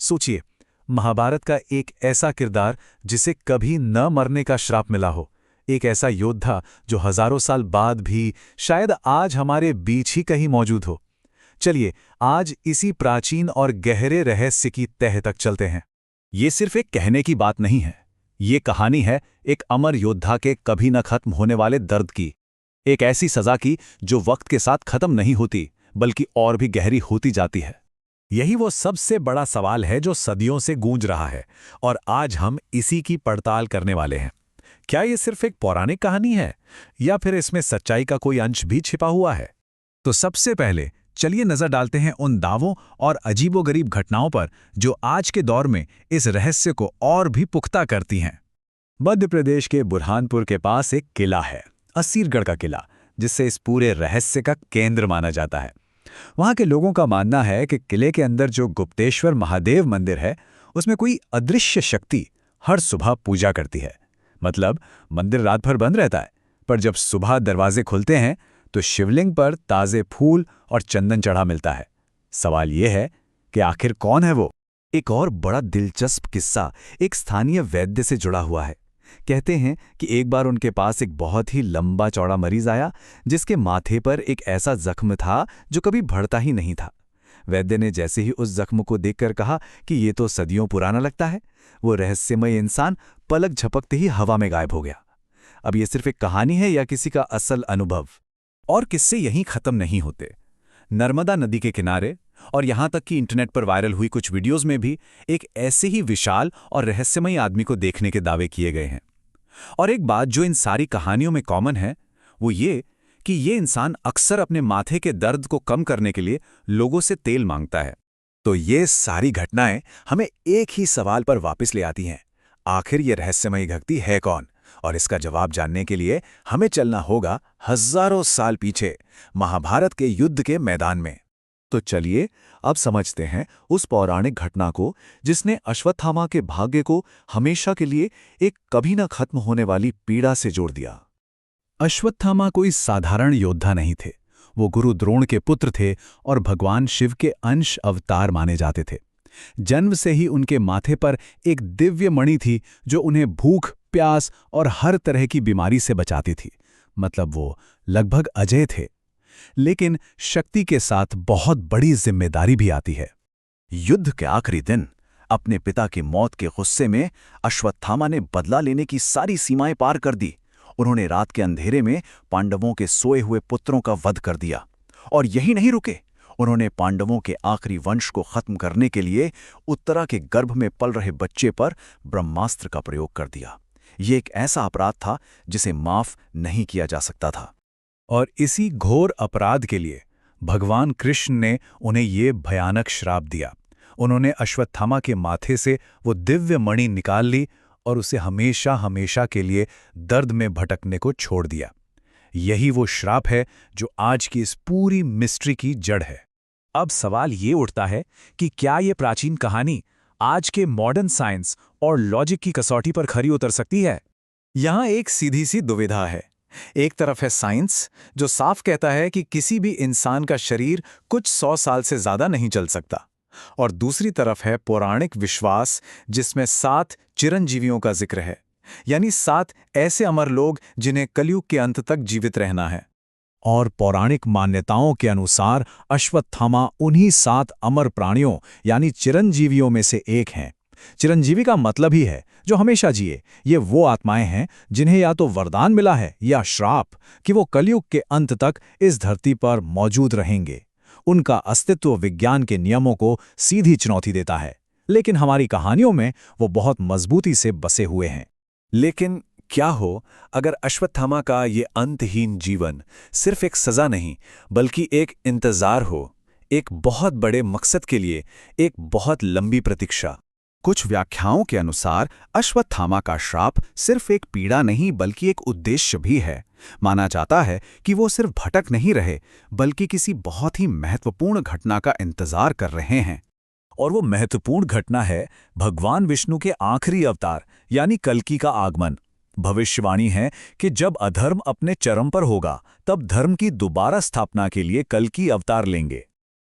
सोचिए, महाभारत का एक ऐसा किरदार जिसे कभी न मरने का श्राप मिला हो, एक ऐसा योद्धा जो हजारों साल बाद भी शायद आज हमारे बीच ही कहीं मौजूद हो। चलिए आज इसी प्राचीन और गहरे रहस्य की तह तक चलते हैं। ये सिर्फ एक कहने की बात नहीं है, ये कहानी है एक अमर योद्धा के कभी न खत्म होने वाले दर्द की, एक ऐसी सजा की जो वक्त के साथ खत्म नहीं होती बल्कि और भी गहरी होती जाती है। यही वो सबसे बड़ा सवाल है जो सदियों से गूंज रहा है और आज हम इसी की पड़ताल करने वाले हैं। क्या ये सिर्फ एक पौराणिक कहानी है या फिर इसमें सच्चाई का कोई अंश भी छिपा हुआ है? तो सबसे पहले चलिए नजर डालते हैं उन दावों और अजीबोगरीब घटनाओं पर जो आज के दौर में इस रहस्य को और भी पुख्ता करती हैं। मध्य प्रदेश के बुरहानपुर के पास एक किला है, असीरगढ़ का किला, जिससे इस पूरे रहस्य का केंद्र माना जाता है। वहां के लोगों का मानना है कि किले के अंदर जो गुप्तेश्वर महादेव मंदिर है, उसमें कोई अदृश्य शक्ति हर सुबह पूजा करती है। मतलब मंदिर रात भर बंद रहता है, पर जब सुबह दरवाजे खुलते हैं तो शिवलिंग पर ताजे फूल और चंदन चढ़ा मिलता है। सवाल यह है कि आखिर कौन है वो? एक और बड़ा दिलचस्प किस्सा एक स्थानीय वैद्य से जुड़ा हुआ है। कहते हैं कि एक बार उनके पास एक बहुत ही लंबा चौड़ा मरीज आया जिसके माथे पर एक ऐसा जख्म था जो कभी बढ़ता ही नहीं था। वैद्य ने जैसे ही उस जख्म को देखकर कहा कि ये तो सदियों पुराना लगता है, वो रहस्यमय इंसान पलक झपकते ही हवा में गायब हो गया। अब ये सिर्फ एक कहानी है या किसी का असल अनुभव? और किस्से यहीं खत्म नहीं होते। नर्मदा नदी के किनारे और यहां तक कि इंटरनेट पर वायरल हुई कुछ वीडियोस में भी एक ऐसे ही विशाल और रहस्यमयी आदमी को देखने के दावे किए गए हैं। और एक बात जो इन सारी कहानियों में कॉमन है वो ये कि ये इंसान अक्सर अपने माथे के दर्द को कम करने के लिए लोगों से तेल मांगता है। तो ये सारी घटनाएं हमें एक ही सवाल पर वापस ले आती हैं, आखिर ये रहस्यमयी व्यक्ति है कौन? और इसका जवाब जानने के लिए हमें चलना होगा हजारों साल पीछे, महाभारत के युद्ध के मैदान में। तो चलिए अब समझते हैं उस पौराणिक घटना को जिसने अश्वत्थामा के भाग्य को हमेशा के लिए एक कभी न खत्म होने वाली पीड़ा से जोड़ दिया। अश्वत्थामा कोई साधारण योद्धा नहीं थे। वो गुरु द्रोण के पुत्र थे और भगवान शिव के अंश अवतार माने जाते थे। जन्म से ही उनके माथे पर एक दिव्य मणि थी जो उन्हें भूख, प्यास और हर तरह की बीमारी से बचाती थी। मतलब वो लगभग अजेय थे। लेकिन शक्ति के साथ बहुत बड़ी जिम्मेदारी भी आती है। युद्ध के आखिरी दिन अपने पिता की मौत के गुस्से में अश्वत्थामा ने बदला लेने की सारी सीमाएं पार कर दी। उन्होंने रात के अंधेरे में पांडवों के सोए हुए पुत्रों का वध कर दिया। और यही नहीं रुके, उन्होंने पांडवों के आखिरी वंश को खत्म करने के लिए उत्तरा के गर्भ में पल रहे बच्चे पर ब्रह्मास्त्र का प्रयोग कर दिया। ये एक ऐसा अपराध था जिसे माफ नहीं किया जा सकता था। और इसी घोर अपराध के लिए भगवान कृष्ण ने उन्हें ये भयानक श्राप दिया। उन्होंने अश्वत्थामा के माथे से वो दिव्य मणि निकाल ली और उसे हमेशा हमेशा के लिए दर्द में भटकने को छोड़ दिया। यही वो श्राप है जो आज की इस पूरी मिस्ट्री की जड़ है। अब सवाल ये उठता है कि क्या ये प्राचीन कहानी आज के मॉडर्न साइंस और लॉजिक की कसौटी पर खरी उतर सकती है? यहां एक सीधी सी दुविधा है। एक तरफ है साइंस जो साफ कहता है कि किसी भी इंसान का शरीर कुछ 100 साल से ज्यादा नहीं चल सकता, और दूसरी तरफ है पौराणिक विश्वास जिसमें 7 चिरंजीवियों का जिक्र है, यानी 7 ऐसे अमर लोग जिन्हें कलयुग के अंत तक जीवित रहना है। और पौराणिक मान्यताओं के अनुसार अश्वत्थामा उन्हीं 7 अमर प्राणियों यानी चिरंजीवियों में से एक हैं। चिरंजीवी का मतलब ही है जो हमेशा जिए। ये वो आत्माएं हैं जिन्हें या तो वरदान मिला है या श्राप कि वो कलयुग के अंत तक इस धरती पर मौजूद रहेंगे। उनका अस्तित्व विज्ञान के नियमों को सीधी चुनौती देता है, लेकिन हमारी कहानियों में वो बहुत मजबूती से बसे हुए हैं। लेकिन क्या हो अगर अश्वत्थामा का ये अंतहीन जीवन सिर्फ एक सजा नहीं बल्कि एक इंतजार हो, एक बहुत बड़े मकसद के लिए एक बहुत लंबी प्रतीक्षा? कुछ व्याख्याओं के अनुसार अश्वत्थामा का श्राप सिर्फ एक पीड़ा नहीं बल्कि एक उद्देश्य भी है। माना जाता है कि वो सिर्फ भटक नहीं रहे बल्कि किसी बहुत ही महत्वपूर्ण घटना का इंतजार कर रहे हैं। और वो महत्वपूर्ण घटना है भगवान विष्णु के आखिरी अवतार यानी कल्कि का आगमन। भविष्यवाणी है कि जब अधर्म अपने चरम पर होगा तब धर्म की दोबारा स्थापना के लिए कल्कि अवतार लेंगे।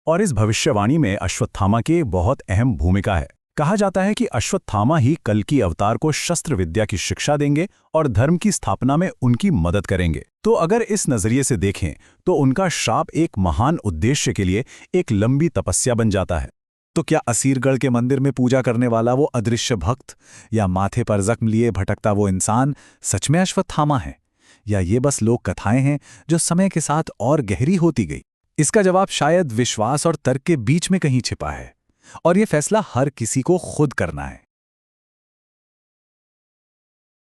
और इस भविष्यवाणी में अश्वत्थामा की बहुत अहम भूमिका है। कहा जाता है कि अश्वत्थामा ही कल की अवतार को शस्त्र विद्या की शिक्षा देंगे और धर्म की स्थापना में उनकी मदद करेंगे। तो अगर इस नजरिए से देखें तो उनका श्राप एक महान उद्देश्य के लिए एक लंबी तपस्या बन जाता है। तो क्या असीरगढ़ के मंदिर में पूजा करने वाला वो अदृश्य भक्त या माथे पर जख्म लिए भटकता वो इंसान सच में अश्वत्थामा है, या ये बस लोक कथाएं हैं जो समय के साथ और गहरी होती गई? इसका जवाब शायद विश्वास और तर्क के बीच में कहीं छिपा है, और ये फैसला हर किसी को खुद करना है।